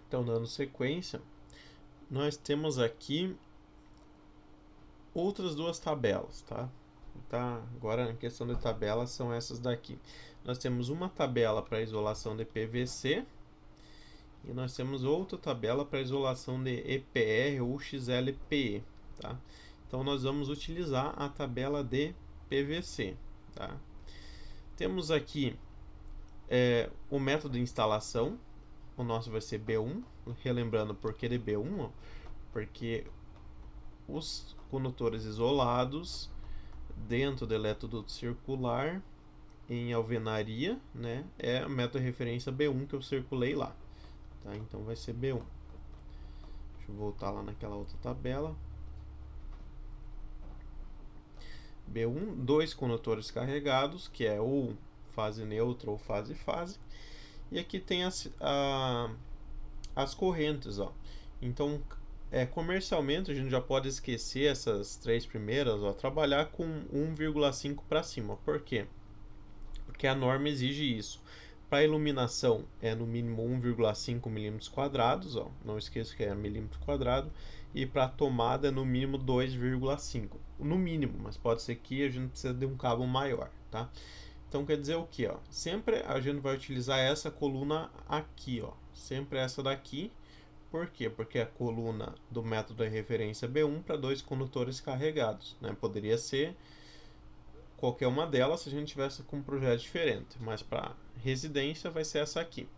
Então, dando sequência, nós temos aqui outras duas tabelas, tá? Agora, em questão de tabelas, são essas daqui. Nós temos uma tabela para isolação de PVC e nós temos outra tabela para isolação de EPR ou XLPE, tá? Então, nós vamos utilizar a tabela de PVC, tá? Temos aqui o método de instalação. O nosso vai ser B1, relembrando por que de B1, ó, porque os condutores isolados dentro do eletroduto circular em alvenaria, né, é o método de referência B1 que eu circulei lá, tá? Então vai ser B1. Deixa eu voltar lá naquela outra tabela. B1, dois condutores carregados, que é ou fase neutra ou fase-fase. E aqui tem as correntes, ó. Então, comercialmente a gente já pode esquecer essas três primeiras, ó, trabalhar com 1,5 para cima. Por quê? Porque a norma exige isso. Para iluminação é no mínimo 1,5 milímetros quadrados, ó, não esqueça que é milímetro quadrado, e para tomada é no mínimo 2,5, no mínimo, mas pode ser que a gente precise de um cabo maior, tá? Então quer dizer o que, ó? Sempre a gente vai utilizar essa coluna aqui, ó, sempre essa daqui. Por quê? Porque é a coluna do método de referência B1 para dois condutores carregados, né? Poderia ser qualquer uma delas se a gente tivesse com um projeto diferente, mas para residência vai ser essa aqui.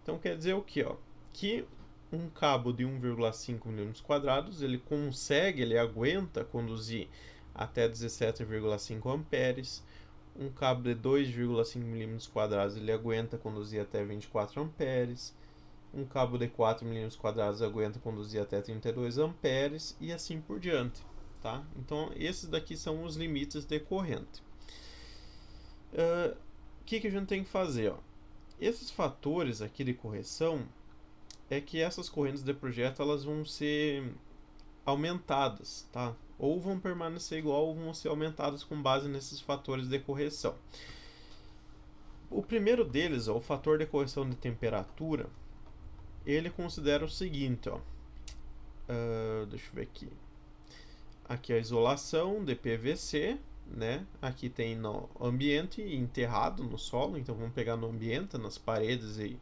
Então quer dizer o que, ó? Que um cabo de 1,5 milímetros quadrados ele aguenta conduzir até 17,5 amperes. Um cabo de 2,5 milímetros quadrados ele aguenta conduzir até 24 amperes. Um cabo de 4 milímetros quadrados aguenta conduzir até 32 amperes e assim por diante, tá? Então esses daqui são os limites de corrente. O que a gente tem que fazer, ó? Esses fatores aqui de correção é que essas correntes de projeto elas vão ser aumentadas, tá? Ou vão permanecer igual ou vão ser aumentadas com base nesses fatores de correção. O primeiro deles, ó, o fator de correção de temperatura, ele considera o seguinte, ó. Deixa eu ver aqui. Aqui é a isolação de PVC, né? Aqui tem no ambiente enterrado no solo, então vamos pegar no ambiente, nas paredes e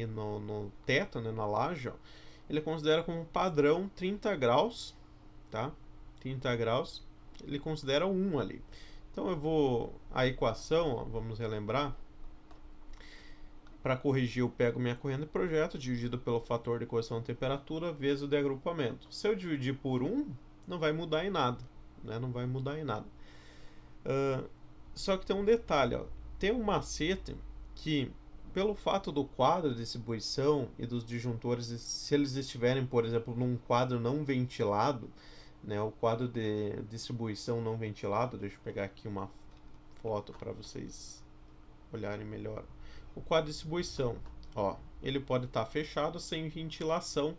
no teto, né, na laje, ó. Ele considera como padrão 30 graus, tá? 30 graus, ele considera 1 ali. Então eu vou, a equação, ó, vamos relembrar, para corrigir eu pego minha corrente de projeto, dividido pelo fator de correção de temperatura, vezes o de agrupamento. Se eu dividir por 1, não vai mudar em nada, né? Não vai mudar em nada. Só que tem um detalhe, ó. Tem um macete que, pelo fato do quadro de distribuição e dos disjuntores, se eles estiverem, por exemplo, num quadro não ventilado, né, o quadro de distribuição não ventilado, deixa eu pegar aqui uma foto para vocês olharem melhor. O quadro de distribuição, ó, ele pode estar fechado sem ventilação,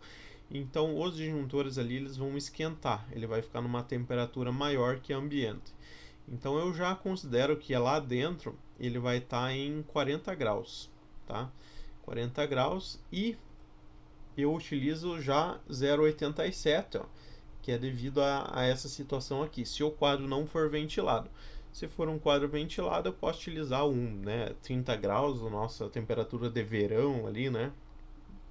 então os disjuntores ali eles vão esquentar, ele vai ficar numa temperatura maior que o ambiente. Então eu já considero que lá dentro ele vai estar em 40 graus, tá? 40 graus, e eu utilizo já 0,87, ó, que é devido a essa situação aqui, se o quadro não for ventilado. Se for um quadro ventilado, eu posso utilizar 30 graus, a nossa temperatura de verão ali, né?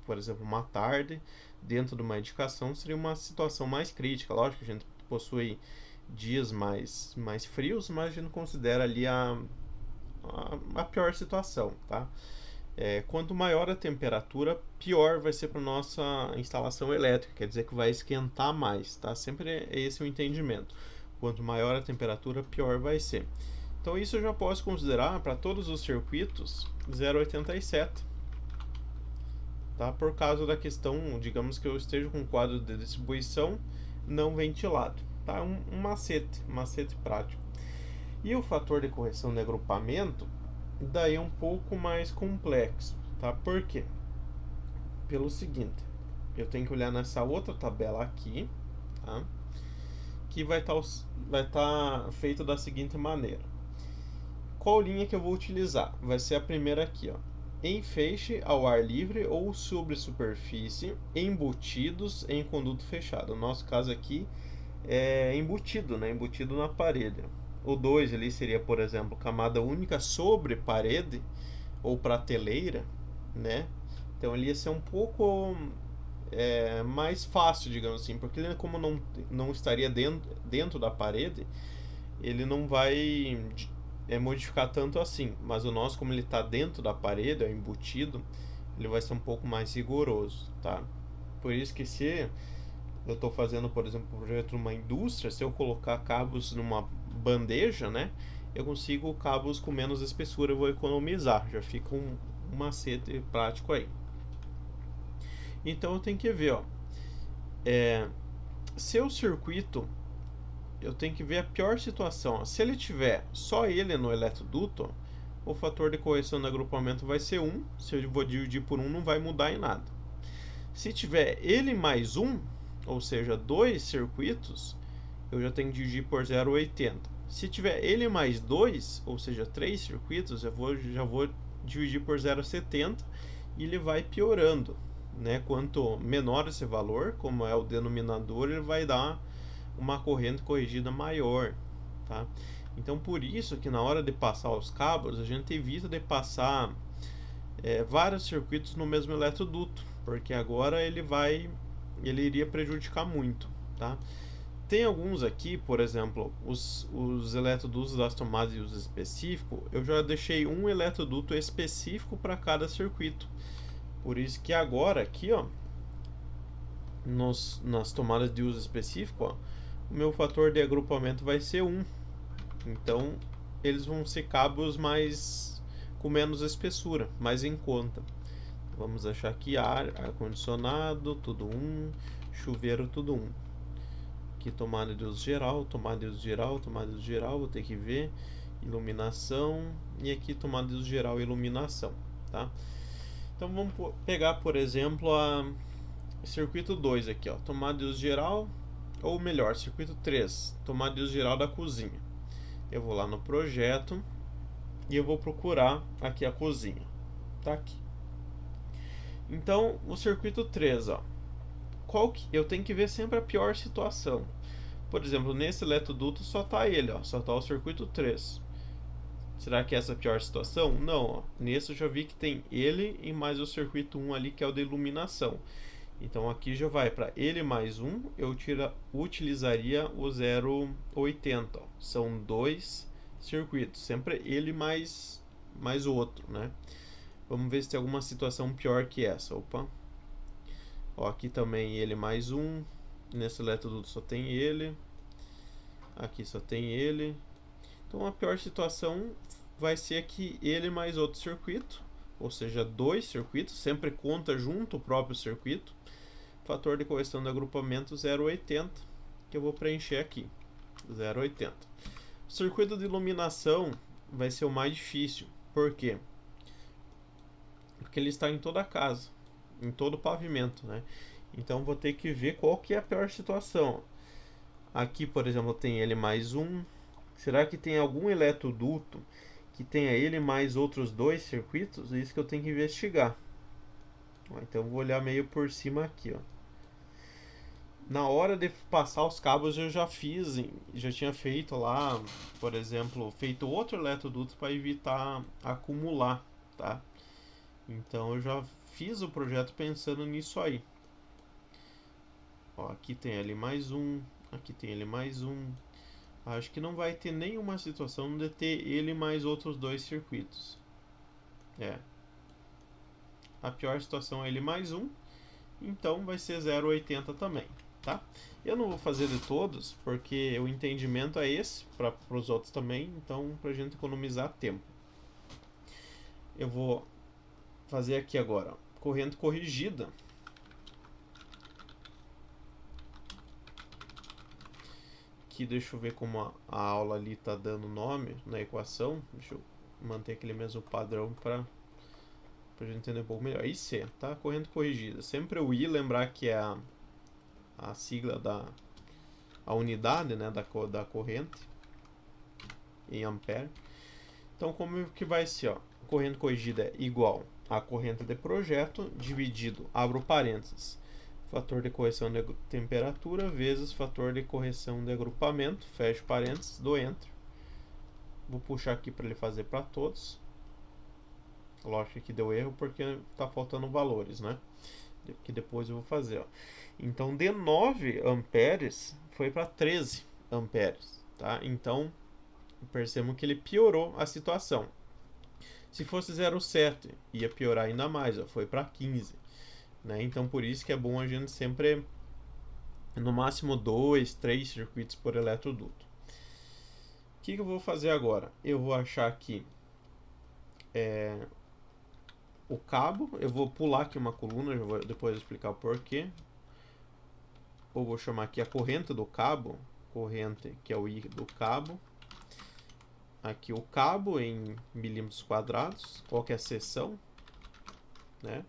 Por exemplo, uma tarde, dentro de uma edificação, seria uma situação mais crítica. Lógico que a gente possui dias mais frios, mas a gente considera ali a pior situação, tá? Quanto maior a temperatura, pior vai ser para nossa instalação elétrica, quer dizer que vai esquentar mais, tá? Sempre é esse o entendimento. Quanto maior a temperatura, pior vai ser. Então isso eu já posso considerar para todos os circuitos 0,87, tá? Por causa da questão, digamos que eu esteja com um quadro de distribuição não ventilado, tá? Um macete prático. E o fator de correção de agrupamento, daí é um pouco mais complexo, tá? Por quê? Pelo seguinte, eu tenho que olhar nessa outra tabela aqui, tá? Que vai estar feito da seguinte maneira. Qual linha que eu vou utilizar? Vai ser a primeira aqui, ó. em feixe ao ar livre ou sobre superfície, embutidos em conduto fechado. No nosso caso aqui é embutido, né? Embutido na parede. O 2 ali seria, por exemplo, camada única sobre parede ou prateleira, né? Então ele ia ser um pouco mais fácil, digamos assim, porque ele, como não estaria dentro da parede, ele não vai modificar tanto assim. Mas o nosso, como ele está dentro da parede, é embutido, ele vai ser um pouco mais rigoroso, tá? Por isso que se eu estou fazendo, por exemplo, um projeto numa indústria, se eu colocar cabos numa bandeja, né, eu consigo cabos com menos espessura, eu vou economizar, já fica um macete prático aí. Então eu tenho que ver, ó, se o circuito, eu tenho que ver a pior situação. Se ele tiver só ele no eletroduto, o fator de correção do agrupamento vai ser 1. Se eu vou dividir por 1, não vai mudar em nada. Se tiver ele mais 1, ou seja, 2 circuitos, eu já tenho que dividir por 0,80. Se tiver ele mais 2, ou seja, 3 circuitos, eu já vou dividir por 0,70 e ele vai piorando, né? Quanto menor esse valor, como é o denominador, ele vai dar uma corrente corrigida maior, tá? Então por isso que na hora de passar os cabos a gente evita de passar vários circuitos no mesmo eletroduto, porque agora ele iria prejudicar muito, tá? Tem alguns aqui, por exemplo, os eletrodutos das tomadas de uso específico, eu já deixei um eletroduto específico para cada circuito. Por isso que agora aqui, ó, nas tomadas de uso específico, ó, o meu fator de agrupamento vai ser 1. Então, eles vão ser cabos com menos espessura, mais em conta. Vamos achar aqui ar-condicionado, tudo 1, chuveiro, tudo 1. Aqui tomada de uso geral, tomada de uso geral, tomada de uso geral, vou ter que ver, iluminação, e aqui tomada de uso geral e iluminação, tá? Então vamos pegar, por exemplo, circuito 2 aqui, ó, tomada de uso geral, ou melhor, circuito 3, tomada de uso geral da cozinha. Eu vou lá no projeto e eu vou procurar aqui a cozinha, tá aqui. Então, o circuito 3, ó, eu tenho que ver sempre a pior situação. Por exemplo, nesse eletroduto só tá ele, ó, só tá o circuito 3. Será que é essa a pior situação? Não, ó. Nesse eu já vi que tem ele e mais o circuito 1 ali, que é o de iluminação. Então aqui já vai para ele mais 1, eu utilizaria o 0,80. São 2 circuitos, sempre ele mais outro, né? Vamos ver se tem alguma situação pior que essa. Opa. Ó, aqui também ele mais 1. Nesse eletroduto só tem ele. Aqui só tem ele. Então a pior situação vai ser aqui ele mais outro circuito, ou seja, 2 circuitos, sempre conta junto o próprio circuito. Fator de correção do agrupamento 0,80, que eu vou preencher aqui, 0,80. O circuito de iluminação vai ser o mais difícil. Por quê? Porque ele está em toda a casa, em todo o pavimento, né? Então vou ter que ver qual que é a pior situação. Aqui, por exemplo, tem ele mais 1. Será que tem algum eletroduto que tenha ele mais outros 2 circuitos? É isso que eu tenho que investigar. Então eu vou olhar meio por cima aqui, ó. Na hora de passar os cabos eu já tinha feito lá, por exemplo, feito outro eletroduto para evitar acumular, tá? Então eu já fiz o projeto pensando nisso aí. Ó, aqui tem ele mais 1, aqui tem ele mais 1. Acho que não vai ter nenhuma situação de ter ele mais outros 2 circuitos. A pior situação é ele mais 1, então vai ser 0,80 também, tá? Eu não vou fazer de todos, porque o entendimento é esse, para os outros também, então pra gente economizar tempo. Eu vou fazer aqui agora, corrente corrigida. Aqui deixa eu ver como a aula ali tá dando nome na equação. Deixa eu manter aquele mesmo padrão para a gente entender um pouco melhor. IC, tá? Corrente corrigida. Sempre o I, lembrar que é a sigla a unidade, né, da corrente em ampere. Então como que vai ser, ó? Corrente corrigida é igual a corrente de projeto dividido, abro parênteses, fator de correção de temperatura vezes fator de correção de agrupamento, fecho parênteses, dou Enter. Vou puxar aqui para ele fazer para todos. Lógico que deu erro porque está faltando valores, né? Que depois eu vou fazer. Ó. Então, de 9 amperes foi para 13 amperes. Tá? Então, percebam que ele piorou a situação. Se fosse 0,7, ia piorar ainda mais. Ó, foi para 15. Né? Então, por isso que é bom a gente sempre, no máximo, 2, 3 circuitos por eletroduto. O que eu vou fazer agora? Eu vou achar aqui o cabo, eu vou pular aqui uma coluna, eu vou depois explicar o porquê. Ou vou chamar aqui a corrente do cabo, corrente que é o I do cabo. Aqui o cabo em milímetros quadrados, qual que é a seção, né?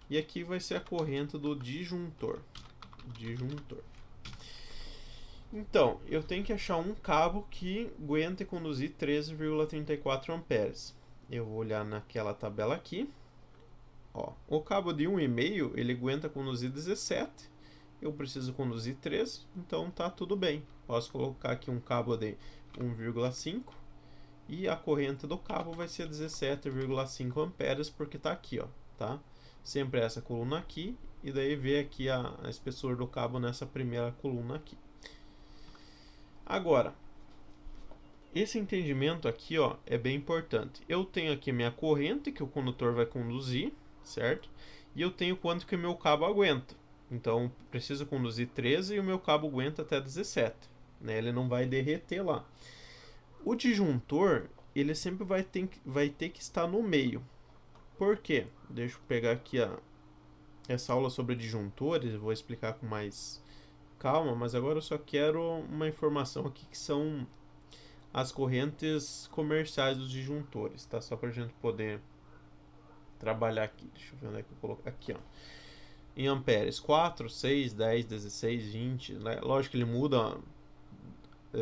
E aqui vai ser a corrente do disjuntor. Então, eu tenho que achar um cabo que aguente conduzir 13,34 amperes. Eu vou olhar naquela tabela aqui. Ó, o cabo de 1,5 ele aguenta conduzir 17. Eu preciso conduzir 13, então tá tudo bem. Posso colocar aqui um cabo de 1,5 e a corrente do cabo vai ser 17,5 amperes porque tá aqui, ó, tá? Sempre essa coluna aqui e daí ver aqui a espessura do cabo nessa primeira coluna aqui. Agora, esse entendimento aqui, ó, é bem importante. Eu tenho aqui minha corrente que o condutor vai conduzir, certo? E eu tenho quanto que o meu cabo aguenta. Então, preciso conduzir 13 e o meu cabo aguenta até 17. Né? Ele não vai derreter lá. O disjuntor, ele sempre vai ter que estar no meio. Por quê? Deixa eu pegar aqui essa aula sobre disjuntores, vou explicar com mais calma, mas agora eu só quero uma informação aqui que são as correntes comerciais dos disjuntores, tá? Só para a gente poder trabalhar aqui. Deixa eu ver onde é que eu coloco. Aqui, ó. Em amperes, 4, 6, 10, 16, 20. Né? Lógico que ele muda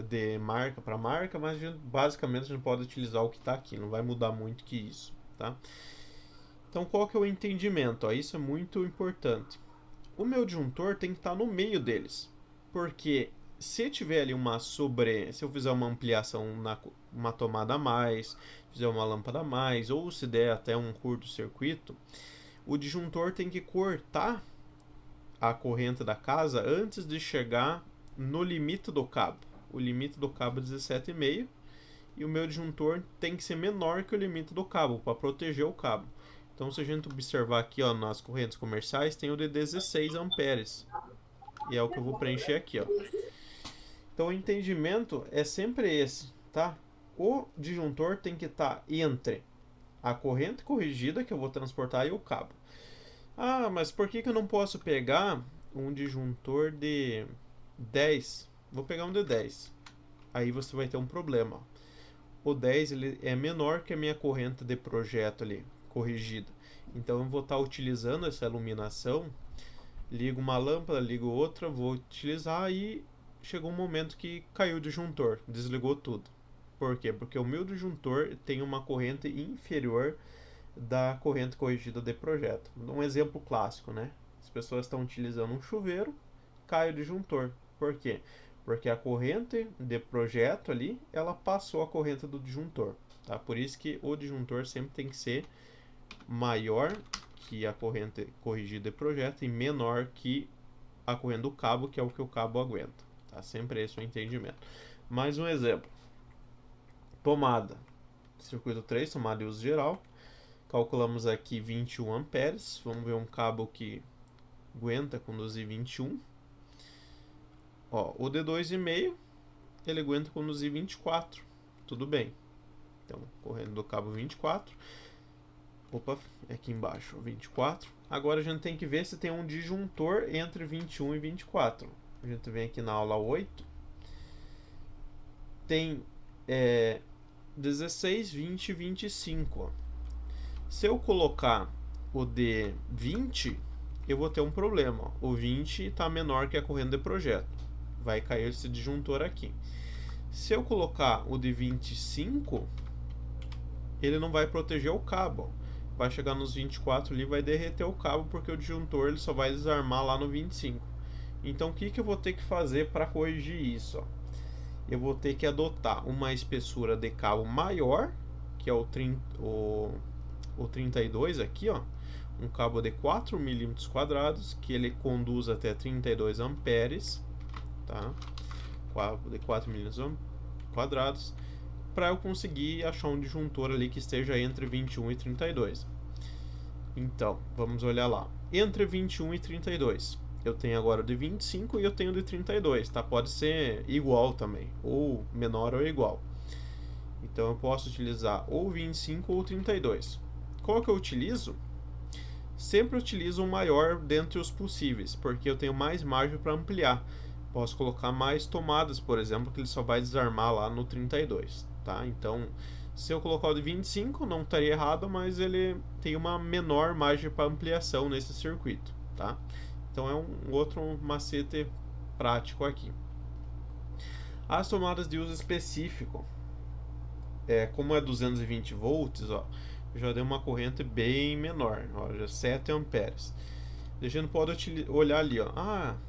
de marca para marca, mas basicamente a gente pode utilizar o que está aqui. Não vai mudar muito que isso, tá? Então, qual que é o entendimento? Ó, isso é muito importante. O meu disjuntor tem que estar no meio deles. Porque se tiver ali se eu fizer uma ampliação uma tomada a mais, fizer uma lâmpada a mais, ou se der até um curto-circuito, o disjuntor tem que cortar a corrente da casa antes de chegar no limite do cabo. O limite do cabo é 17,5 e o meu disjuntor tem que ser menor que o limite do cabo para proteger o cabo. Então, se a gente observar aqui, ó, nas correntes comerciais, tem o de 16 amperes. E é o que eu vou preencher aqui, ó. Então, o entendimento é sempre esse, tá? O disjuntor tem que estar entre a corrente corrigida que eu vou transportar e o cabo. Ah, mas por que eu não posso pegar um disjuntor de 10? Vou pegar um de 10. Aí você vai ter um problema. O 10 ele é menor que a minha corrente de projeto ali, corrigida. Então eu vou estar utilizando essa iluminação, ligo uma lâmpada, ligo outra, vou utilizar e chegou um momento que caiu o disjuntor, desligou tudo. Por quê? Porque o meu disjuntor tem uma corrente inferior da corrente corrigida de projeto. Um exemplo clássico, né? As pessoas estão utilizando um chuveiro, cai o disjuntor. Por quê? Porque a corrente de projeto ali, ela passou a corrente do disjuntor. Tá? Por isso que o disjuntor sempre tem que ser maior que a corrente corrigida de projeto e menor que a corrente do cabo, que é o que o cabo aguenta. Tá? Sempre esse é o entendimento. Mais um exemplo. Tomada. Circuito 3, tomada de uso geral. Calculamos aqui 21 amperes. Vamos ver um cabo que aguenta conduzir 21. Ó, o de 2,5 ele aguenta conduzir 24. Tudo bem. Então, correndo do cabo 24. Opa, é aqui embaixo, 24. Agora a gente tem que ver se tem um disjuntor entre 21 e 24. A gente vem aqui na aula 8. Tem 16, 20 e 25. Ó. Se eu colocar o de 20, eu vou ter um problema. Ó. O 20 está menor que a corrente de projeto. Vai cair esse disjuntor aqui. Se eu colocar o de 25, ele não vai proteger o cabo. Ó. vai chegar nos 24 ali, vai derreter o cabo, porque o disjuntor ele só vai desarmar lá no 25. Então o que eu vou ter que fazer para corrigir isso? Ó? Eu vou ter que adotar uma espessura de cabo maior, que é o 32 aqui, ó, um cabo de 4 milímetros quadrados, que ele conduz até 32 amperes, tá? Cabo de 4 milímetros quadrados, para eu conseguir achar um disjuntor ali que esteja entre 21 e 32. Então, vamos olhar lá. Entre 21 e 32. Eu tenho agora o de 25 e eu tenho o de 32, tá? Pode ser igual também, ou menor ou igual. Então eu posso utilizar ou 25 ou 32. Qual que eu utilizo? Sempre utilizo o maior dentre os possíveis, porque eu tenho mais margem para ampliar. Posso colocar mais tomadas, por exemplo, que ele só vai desarmar lá no 32, tá? Então, se eu colocar o de 25, não estaria errado, mas ele tem uma menor margem para ampliação nesse circuito, tá? Então é um outro macete prático aqui. As tomadas de uso específico, como é 220 volts, ó, já deu uma corrente bem menor, ó, já 7 amperes. A gente pode olhar ali, ó,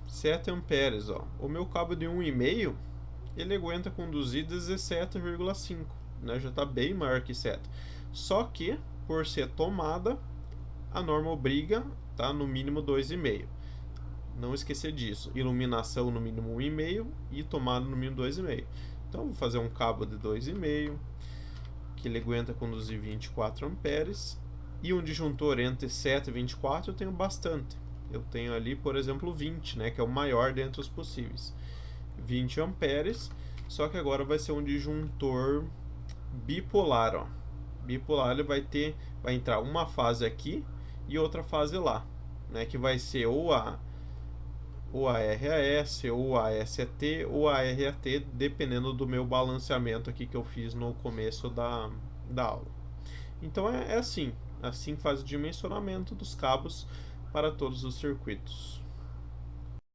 7 amperes, ó. O meu cabo de 1,5, ele aguenta conduzir 17,5, né? Já está bem maior que 7. Só que, por ser tomada, a norma obriga, tá, no mínimo 2,5. Não esquecer disso. Iluminação no mínimo 1,5 e tomada no mínimo 2,5. Então, vou fazer um cabo de 2,5, que ele aguenta conduzir 24 amperes. E um disjuntor entre 7 e 24 eu tenho bastante. Eu tenho ali, por exemplo, 20, né, que é o maior dentre os possíveis. 20 amperes, só que agora vai ser um disjuntor bipolar, ó. Bipolar, ele vai entrar uma fase aqui e outra fase lá, né, que vai ser ou a RAS, ou a SET, ou a RAT, dependendo do meu balanceamento aqui que eu fiz no começo da aula. Então é assim faz o dimensionamento dos cabos para todos os circuitos.